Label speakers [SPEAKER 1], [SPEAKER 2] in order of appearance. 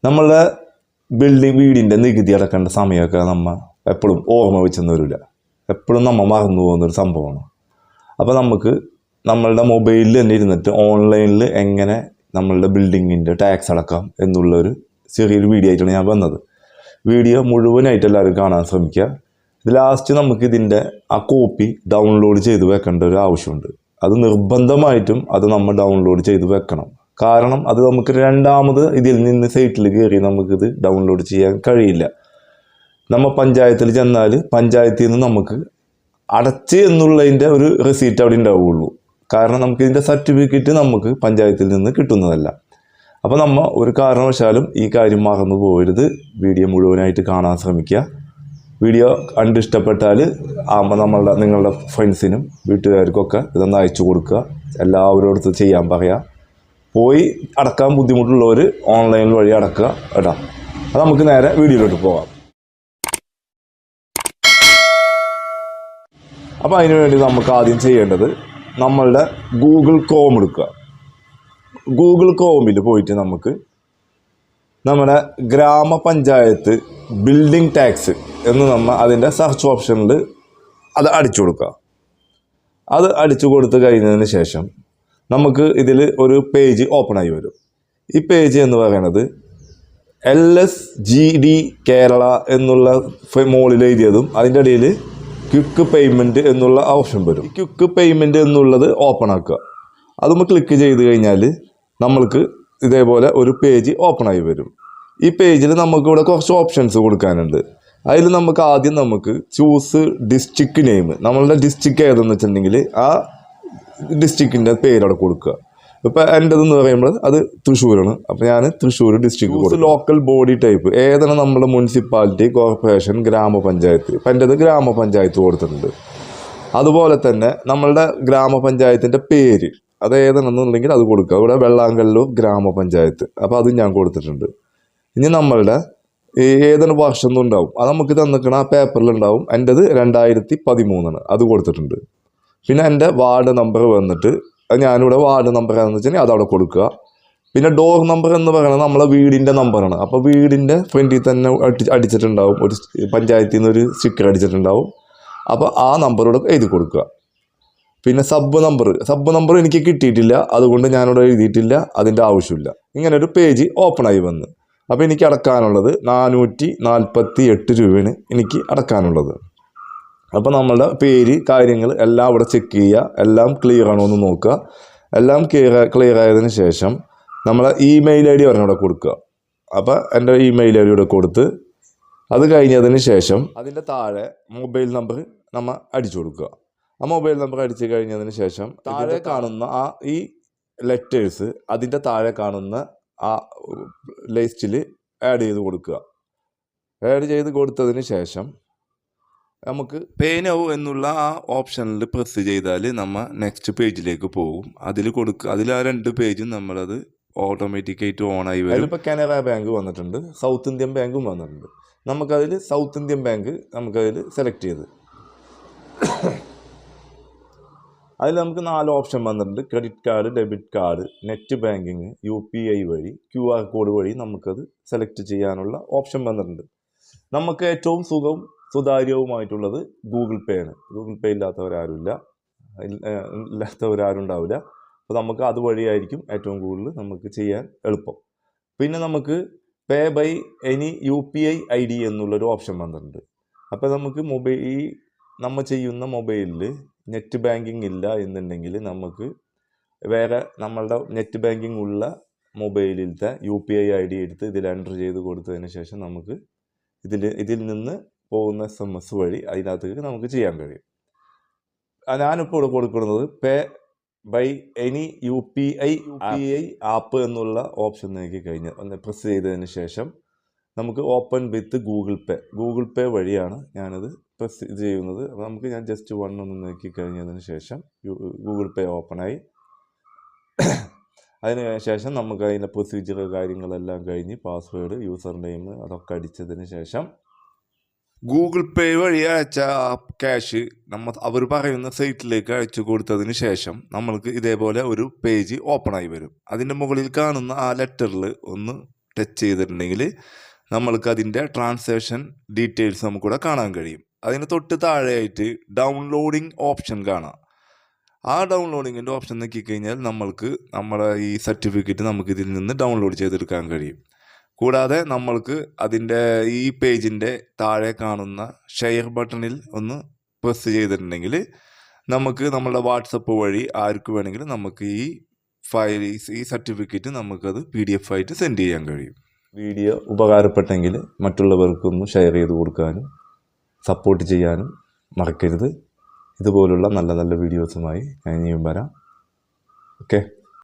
[SPEAKER 1] നമ്മളുടെ വീടിൻ്റെ നികുതി അടക്കേണ്ട സമയമൊക്കെ നമ്മൾ എപ്പോഴും ഓർമ്മ വെച്ചെന്ന് വരില്ല, എപ്പോഴും നമ്മൾ മറന്നു പോകുന്നൊരു സംഭവമാണ്. അപ്പോൾ നമുക്ക് നമ്മളുടെ മൊബൈലിൽ തന്നെ ഇരുന്നിട്ട് ഓൺലൈനിൽ എങ്ങനെ നമ്മളുടെ ബിൽഡിങ്ങിൻ്റെ ടാക്സ് അടക്കാം എന്നുള്ളൊരു ചെറിയൊരു വീഡിയോ ആയിട്ടാണ് ഞാൻ വന്നത്. വീഡിയോ മുഴുവനായിട്ട് എല്ലാവരും കാണാൻ ശ്രമിക്കുക. ഇത് ലാസ്റ്റ് നമുക്ക് ഇതിൻ്റെ ആ കോപ്പി ഡൗൺലോഡ് ചെയ്ത് വെക്കേണ്ട ഒരു ആവശ്യമുണ്ട്. അത് നിർബന്ധമായിട്ടും അത് നമ്മൾ ഡൗൺലോഡ് ചെയ്ത് വെക്കണം. കാരണം അത് നമുക്ക് രണ്ടാമത് ഇതിൽ നിന്ന് സൈറ്റിൽ കയറി നമുക്കിത് ഡൗൺലോഡ് ചെയ്യാൻ കഴിയില്ല. നമ്മൾ പഞ്ചായത്തിൽ ചെന്നാൽ പഞ്ചായത്തിൽ നിന്ന് നമുക്ക് അടച്ച് എന്നുള്ളതിൻ്റെ ഒരു റെസീറ്റ് അവിടെ ഉണ്ടാവുകയുള്ളൂ. കാരണം നമുക്കിതിൻ്റെ സർട്ടിഫിക്കറ്റ് നമുക്ക് പഞ്ചായത്തിൽ നിന്ന് കിട്ടുന്നതല്ല. അപ്പോൾ നമ്മൾ ഒരു കാരണവശാലും ഈ കാര്യം മറന്നു പോകരുത്. വീഡിയോ മുഴുവനായിട്ട് കാണാൻ ശ്രമിക്കുക. വീഡിയോ കണ്ട് ഇഷ്ടപ്പെട്ടാൽ നിങ്ങളുടെ ഫ്രണ്ട്സിനും വീട്ടുകാർക്കൊക്കെ ഇതൊന്ന് അയച്ചു കൊടുക്കുക. എല്ലാവരോടും ചെയ്യാൻ പറയുക. പോയി അടക്കാൻ ബുദ്ധിമുട്ടുള്ളവർ ഓൺലൈൻ വഴി അടക്കുക കേട്ടോ. അത് നമുക്ക് നേരെ വീഡിയോയിലോട്ട് പോകാം. അപ്പോൾ അതിനു വേണ്ടി നമുക്ക് ആദ്യം ചെയ്യേണ്ടത് നമ്മളുടെ ഗൂഗിൾ ക്രോം എടുക്കുക. ഗൂഗിൾ ക്രോമിൽ പോയിട്ട് നമുക്ക് നമ്മുടെ ഗ്രാമപഞ്ചായത്ത് ബിൽഡിംഗ് ടാക്സ് എന്ന് നമ്മൾ അതിൻ്റെ സെർച്ച് ഓപ്ഷനിൽ അത് അടിച്ചു കൊടുക്കുക. അത് അടിച്ചു കൊടുത്ത് കഴിഞ്ഞതിന് ശേഷം നമുക്ക് ഇതിൽ ഒരു പേജ് ഓപ്പണായി വരും. ഈ പേജ് എന്ന് പറയുന്നത് LSGD കേരള എന്നുള്ള മോളിൽ എഴുതിയതും അതിൻ്റെ ഇടയിൽ ക്വിക്ക് പേയ്മെൻറ്റ് എന്നുള്ള ഓപ്ഷൻ വരും. ഈ ക്വിക്ക് പേയ്മെൻറ്റ് എന്നുള്ളത് ഓപ്പൺ ആക്കുക. അതുമ്പോൾ ക്ലിക്ക് ചെയ്ത് കഴിഞ്ഞാൽ നമ്മൾക്ക് ഇതേപോലെ ഒരു പേജ് ഓപ്പണായി വരും. ഈ പേജിൽ നമുക്കിവിടെ കുറച്ച് ഓപ്ഷൻസ് കൊടുക്കാനുണ്ട്. അതിൽ നമുക്ക് ആദ്യം ചൂസ് ഡിസ്ട്രിക്ട് നെയിം, നമ്മളുടെ ഡിസ്ട്രിക്ട് ഏതെന്ന് വെച്ചിട്ടുണ്ടെങ്കിൽ ആ ഡിസ്ട്രിക്റ്റിൻ്റെ പേരവിടെ കൊടുക്കുക. ഇപ്പോൾ എൻ്റെതെന്ന് പറയുമ്പോൾ അത് തൃശ്ശൂരാണ്. അപ്പോൾ ഞാൻ തൃശ്ശൂർ ഡിസ്ട്രിക്ട് കൊടുക്കും. ലോക്കൽ ബോഡി ടൈപ്പ് ഏതാണ് നമ്മുടെ മുനിസിപ്പാലിറ്റി, കോർപ്പറേഷൻ, ഗ്രാമപഞ്ചായത്ത്. ഇപ്പം എൻ്റെത് ഗ്രാമപഞ്ചായത്ത് കൊടുത്തിട്ടുണ്ട്. അതുപോലെ തന്നെ നമ്മളുടെ ഗ്രാമപഞ്ചായത്തിൻ്റെ പേര് അത് ഏതാണെന്നുണ്ടെങ്കിൽ അത് കൊടുക്കുക. ഇവിടെ വെള്ളാങ്കല്ലൂർ ഗ്രാമപഞ്ചായത്ത്, അപ്പോൾ അത് ഞാൻ കൊടുത്തിട്ടുണ്ട്. ഇനി നമ്മളുടെ ഏതാണ് വർഷം ഉണ്ടാവും അത് നമുക്ക് തന്നിക്കണ ആ പേപ്പറിലുണ്ടാവും. എൻ്റെത് 2013 അത് കൊടുത്തിട്ടുണ്ട്. പിന്നെ എൻ്റെ വാർഡ് നമ്പർ വന്നിട്ട് ഞാനിവിടെ വാർഡ് നമ്പർ ഏതാണെന്ന് വെച്ചാൽ അതവിടെ കൊടുക്കുക. പിന്നെ ഡോർ നമ്പർ എന്ന് പറയുന്നത് നമ്മളെ വീടിൻ്റെ നമ്പറാണ്. അപ്പോൾ വീടിൻ്റെ ഫ്രണ്ടിൽ തന്നെ അടിച്ചിട്ടുണ്ടാവും, ഒരു പഞ്ചായത്തിൽ നിന്ന് ഒരു സ്റ്റിക്കർ അടിച്ചിട്ടുണ്ടാവും. അപ്പോൾ ആ നമ്പറോട് എഴുതി കൊടുക്കുക. പിന്നെ സബ് നമ്പർ എനിക്ക് കിട്ടിയിട്ടില്ല, അതുകൊണ്ട് ഞാനിവിടെ എഴുതിയിട്ടില്ല, അതിൻ്റെ ആവശ്യമില്ല. ഇങ്ങനെ ഒരു പേജ് ഓപ്പണായി വന്ന് അപ്പോൾ എനിക്ക് അടക്കാനുള്ളത് 448 രൂപയാണ് എനിക്ക് അടക്കാനുള്ളത്. അപ്പോൾ നമ്മളുടെ പേര് കാര്യങ്ങൾ എല്ലാം ഇവിടെ ചെക്ക് ചെയ്യുക, എല്ലാം ക്ലിയർ ആണോ എന്ന് നോക്കുക. എല്ലാം ക്ലിയർ ആയതിനു ശേഷം നമ്മളെ ഇമെയിൽ ID ഒരെണ്ണം കൊടുക്കുക. അപ്പോൾ എൻ്റെ ഇമെയിൽ ID ഇവിടെ കൊടുത്ത് അത് കഴിഞ്ഞതിന് ശേഷം അതിൻ്റെ താഴെ മൊബൈൽ നമ്പർ നമ്മൾ അടിച്ചു കൊടുക്കുക. ആ മൊബൈൽ നമ്പർ അടിച്ചു കഴിഞ്ഞതിന് ശേഷം താഴെ കാണുന്ന ആ ഈ ലെറ്റേഴ്സ് അതിൻ്റെ താഴെ കാണുന്ന ആ ലിസ്റ്റിൽ ആഡ് ചെയ്ത് കൊടുക്കുക. ആഡ് ചെയ്ത് കൊടുത്തതിന് ശേഷം നമുക്ക് പേ നൗ എന്നുള്ള ആ ഓപ്ഷനിൽ പ്രസ് ചെയ്താൽ നമ്മൾ നെക്സ്റ്റ് പേജിലേക്ക് പോകും. അതിൽ ആ 2 പേജും നമ്മളത് ഓട്ടോമാറ്റിക്കായിട്ട് ഓണായി വരും. അതിലിപ്പോൾ കാനറ ബാങ്ക് വന്നിട്ടുണ്ട്, സൗത്ത് ഇന്ത്യൻ ബാങ്കും വന്നിട്ടുണ്ട്. നമുക്കതിൽ സൗത്ത് ഇന്ത്യൻ ബാങ്ക് നമുക്കതിൽ സെലക്ട് ചെയ്ത് അതിൽ നമുക്ക് 4 ഓപ്ഷൻ വന്നിട്ടുണ്ട്. Credit card, debit card, net banking, UPI വഴി, QR കോഡ് വഴി നമുക്കത് സെലക്ട് ചെയ്യാനുള്ള ഓപ്ഷൻ വന്നിട്ടുണ്ട്. നമുക്ക് ഏറ്റവും സുതാര്യവുമായിട്ടുള്ളത് ഗൂഗിൾ പേ ആണ്. ഗൂഗിൾ പേ ഇല്ലാത്തവരാരും ഉണ്ടാവില്ല. അപ്പോൾ നമുക്ക് അതുവഴിയായിരിക്കും ഏറ്റവും കൂടുതൽ നമുക്ക് ചെയ്യാൻ എളുപ്പം. പിന്നെ നമുക്ക് പേ ബൈ എനി UPI ID എന്നുള്ളൊരു ഓപ്ഷൻ വന്നിട്ടുണ്ട്. അപ്പോൾ നമുക്ക് നമ്മൾ ചെയ്യുന്ന മൊബൈലിൽ നെറ്റ് ബാങ്കിങ് ഇല്ല എന്നുണ്ടെങ്കിൽ നമുക്ക് വേറെ നമ്മളുടെ നെറ്റ് ബാങ്കിങ് ഉള്ള മൊബൈലിലത്തെ UPI ID എടുത്ത് ഇതിൽ എൻ്റർ ചെയ്ത് കൊടുത്തതിന് ശേഷം നമുക്ക് ഇതിൽ നിന്ന് പോകുന്ന SMS വഴി അതിനകത്തേക്ക് നമുക്ക് ചെയ്യാൻ കഴിയും. ഞാനിപ്പോൾ ഇവിടെ കൊടുക്കുന്നത് പേ ബൈ എനി UPI ആപ്പ് എന്നുള്ള ഓപ്ഷൻ നോക്കി കഴിഞ്ഞാൽ ഒന്ന് പ്രസ് ചെയ്തതിന് ശേഷം നമുക്ക് ഓപ്പൺ വിത്ത് ഗൂഗിൾ പേ വഴിയാണ് ഞാനത് പ്രസ് ചെയ്യുന്നത്. അപ്പോൾ ഞാൻ ജസ്റ്റ് ഒന്ന് നോക്കി കഴിഞ്ഞതിന് ശേഷം ഗൂഗിൾ പേ ഓപ്പണായി. അതിന് ശേഷം നമുക്ക് അതിൻ്റെ പ്രൊസീജിയർ കാര്യങ്ങളെല്ലാം കഴിഞ്ഞ് പാസ്വേഡ്, യൂസർ നെയിം അതൊക്കെ അടിച്ചതിന് ശേഷം ഗൂഗിൾ പേ വഴി അയച്ച ക്യാഷ് അവർ പറയുന്ന സൈറ്റിലേക്ക് അയച്ചു കൊടുത്തതിന് ശേഷം നമ്മൾക്ക് ഇതേപോലെ ഒരു പേജ് ഓപ്പണായി വരും. അതിൻ്റെ മുകളിൽ കാണുന്ന ആ ലെറ്ററിൽ ഒന്ന് ടച്ച് ചെയ്തിട്ടുണ്ടെങ്കിൽ നമ്മൾക്ക് അതിൻ്റെ ട്രാൻസാക്ഷൻ ഡീറ്റെയിൽസ് നമുക്കിവിടെ കാണാൻ കഴിയും. അതിന് തൊട്ട് താഴെയായിട്ട് ഡൗൺലോഡിങ് ഓപ്ഷൻ കാണാം. ആ ഡൗൺലോഡിങ്ങിൻ്റെ ഓപ്ഷൻ നോക്കിക്കഴിഞ്ഞാൽ നമ്മൾക്ക് നമ്മുടെ ഈ സർട്ടിഫിക്കറ്റ് നമുക്ക് ഇതിൽ നിന്ന് ഡൗൺലോഡ് ചെയ്തെടുക്കാൻ കഴിയും. കൂടാതെ നമ്മൾക്ക് അതിൻ്റെ ഈ പേജിൻ്റെ താഴെ കാണുന്ന ഷെയർ ബട്ടണിൽ ഒന്ന് പ്രസ് ചെയ്തിട്ടുണ്ടെങ്കിൽ നമുക്ക് നമ്മളുടെ വാട്സപ്പ് വഴി ആർക്ക് വേണമെങ്കിലും നമുക്ക് ഈ സർട്ടിഫിക്കറ്റ് നമുക്കത് PDF ആയിട്ട് സെൻഡ് ചെയ്യാൻ കഴിയും. വീഡിയോ ഉപകാരപ്പെട്ടെങ്കിൽ മറ്റുള്ളവർക്കൊന്ന് ഷെയർ ചെയ്ത് കൊടുക്കാനും സപ്പോർട്ട് ചെയ്യാനും മറക്കരുത്. ഇതുപോലുള്ള നല്ല നല്ല വീഡിയോസുമായി ഞാൻ ഇനിയും വരാം. ഓക്കെ.